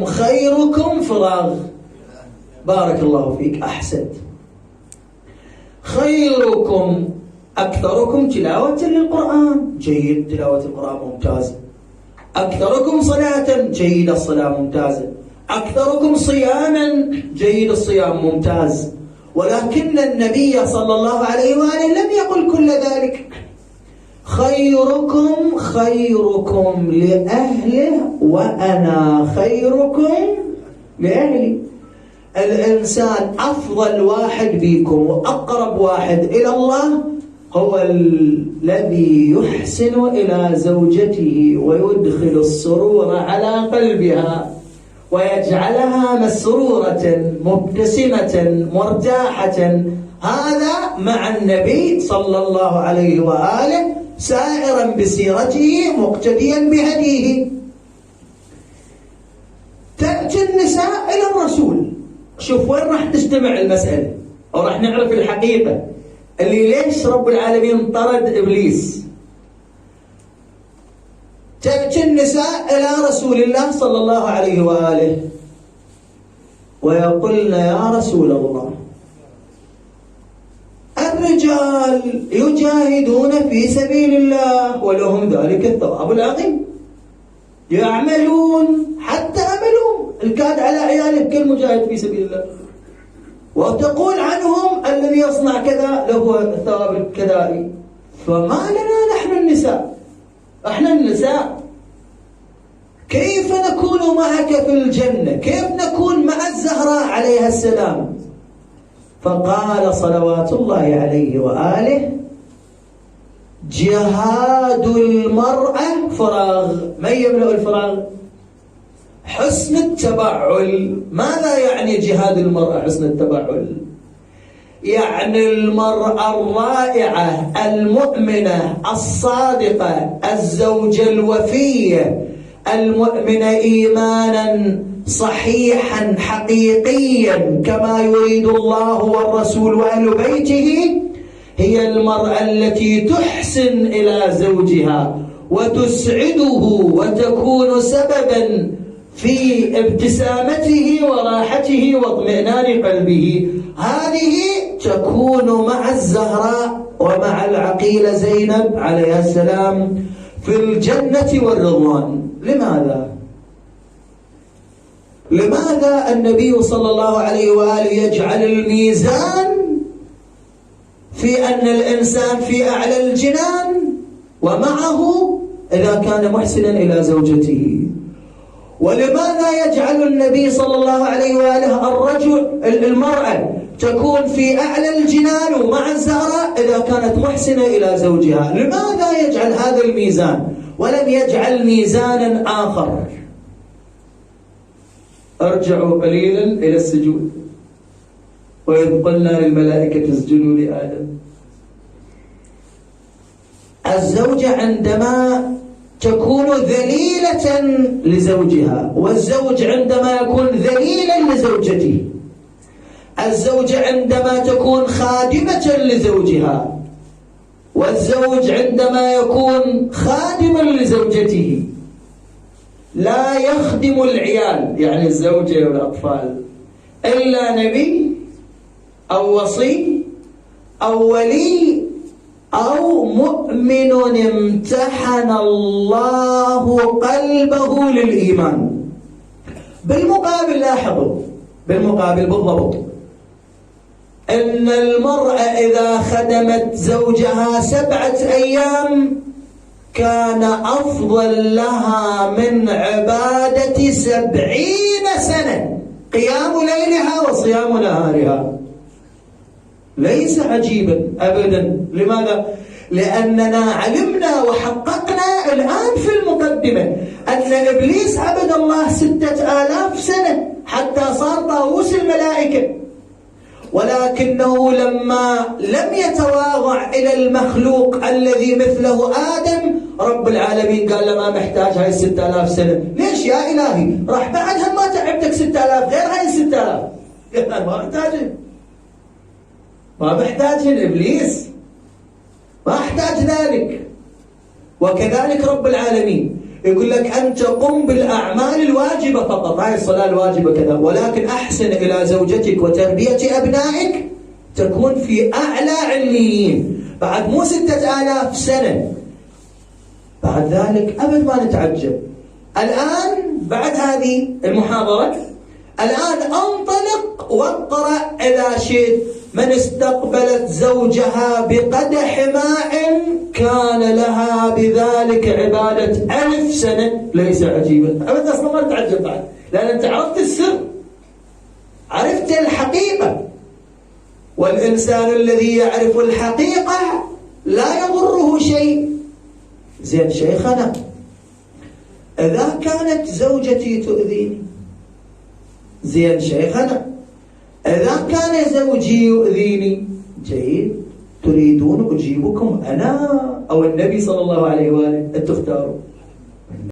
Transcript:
خيركم فراغ. بارك الله فيك، أحسنت. خيركم أكثركم تلاوة للقرآن، جيد، تلاوة القرآن ممتازة. أكثركم صلاة، جيد، الصلاة ممتازة. أكثركم صياما، جيد، الصيام ممتاز. ولكن النبي صلى الله عليه وآله لم يقل كل ذلك. خيركم لأهله وأنا خيركم لأهلي. الإنسان أفضل واحد بكم وأقرب واحد إلى الله هو الذي يحسن إلى زوجته ويدخل السرور على قلبها ويجعلها مسرورة مبتسمة مرتاحة. هذا مع النبي صلى الله عليه وآله سائرا بسيرته مقتديا بهديه. تأتي النساء إلى الرسول. شوف وين راح تجتمع المسألة أو راح نعرف الحقيقة اللي ليش رب العالمين طرد إبليس. تأتي النساء إلى رسول الله صلى الله عليه وآله ويقولن يا رسول الله الرجال يجاهدون في سبيل الله ولهم ذلك الثواب العظيم، يعملون حتى عملهم الكاد على عيالك كالمجاهد في سبيل الله، وتقول عنهم الذي يصنع كذا له الثواب الكذائي. فما لنا نحن النساء، احنا النساء كيف نكون معك في الجنة؟ كيف نكون مع الزهراء عليها السلام؟ فقال صلوات الله عليه وآله جهاد المرأة فراغ. من يملأ الفراغ؟ حسن التبعل. ماذا يعني جهاد المرأة حسن التبعل؟ يعني المرأة الرائعة المؤمنة الصادقة الزوجة الوفية المؤمنة إيمانا صحيحا حقيقيا كما يريد الله والرسول وأهل بيته، هي المرأة التي تحسن إلى زوجها وتسعده وتكون سببا في ابتسامته وراحته واطمئنان قلبه. هذه تكون مع الزهراء ومع العقيلة زينب عليها السلام في الجنة والرضوان. لماذا النبي صلى الله عليه وآله يجعل الميزان في أن الإنسان في أعلى الجنان ومعه إذا كان محسنا إلى زوجته؟ ولماذا يجعل النبي صلى الله عليه وآله المرأة تكون في أعلى الجنان ومع الزهراء إذا كانت محسنة إلى زوجها؟ لماذا يجعل هذا الميزان ولم يجعل ميزانا آخر؟ ارجعوا قليلا إلى السجود. وإذ قلنا للملائكة اسجدوا لآدم. الزوجة عندما تكون ذليلة لزوجها، والزوج عندما يكون ذليلا لزوجته، الزوجة عندما تكون خادمة لزوجها، والزوج عندما يكون خادما لزوجته، لا يخدم العيال يعني الزوجة والأطفال إلا نبي أو وصي أو ولي أو مؤمن امتحن الله قلبه للإيمان. بالمقابل لاحظوا، بالمقابل بالضبط، إن المرأة إذا خدمت زوجها 7 أيام كان أفضل لها من عبادة 70 سنة قيام ليلها وصيام نهارها. ليس عجيبا أبدا. لماذا؟ لأننا علمنا وحققنا الآن في المقدمة أن إبليس عبد الله 6000 سنة حتى صار طاووس الملائكة، ولكنه لما لم يتواضع إلى المخلوق الذي مثله آدم رب العالمين قال له ما محتاج هاي 6000 سنة. ليش يا إلهي؟ راح بعدها ما تعبتك 6000 غير هاي 6000. قال ما محتاجين، ما محتاجين إبليس، ما احتاج ذلك. وكذلك رب العالمين يقول لك أنت قم بالأعمال الواجبة فقط، هاي الصلاة الواجبة كذا، ولكن أحسن إلى زوجتك وتربية أبنائك تكون في أعلى عليين. بعد مو 6000 سنة بعد ذلك أبد ما نتعجب. الآن بعد هذه المحاضرة الآن أنطلق واقرأ إذا شئت: من استقبلت زوجها بقدح ماء كان لها بذلك عبادة 1000 سنة. ليس عجيبا أبدا، أصلا ما تتعجب بعد، لأن أنت عرفت السر، عرفت الحقيقة. والإنسان الذي يعرف الحقيقة لا يضره شيء. زين شيخنا، إذا كانت زوجتي تؤذيني، زين شيخنا إذا كان زوجي يؤذيني، جيد، تريدون أجيبكم أنا أو النبي صلى الله عليه وآله؟ أنتم اختاروا.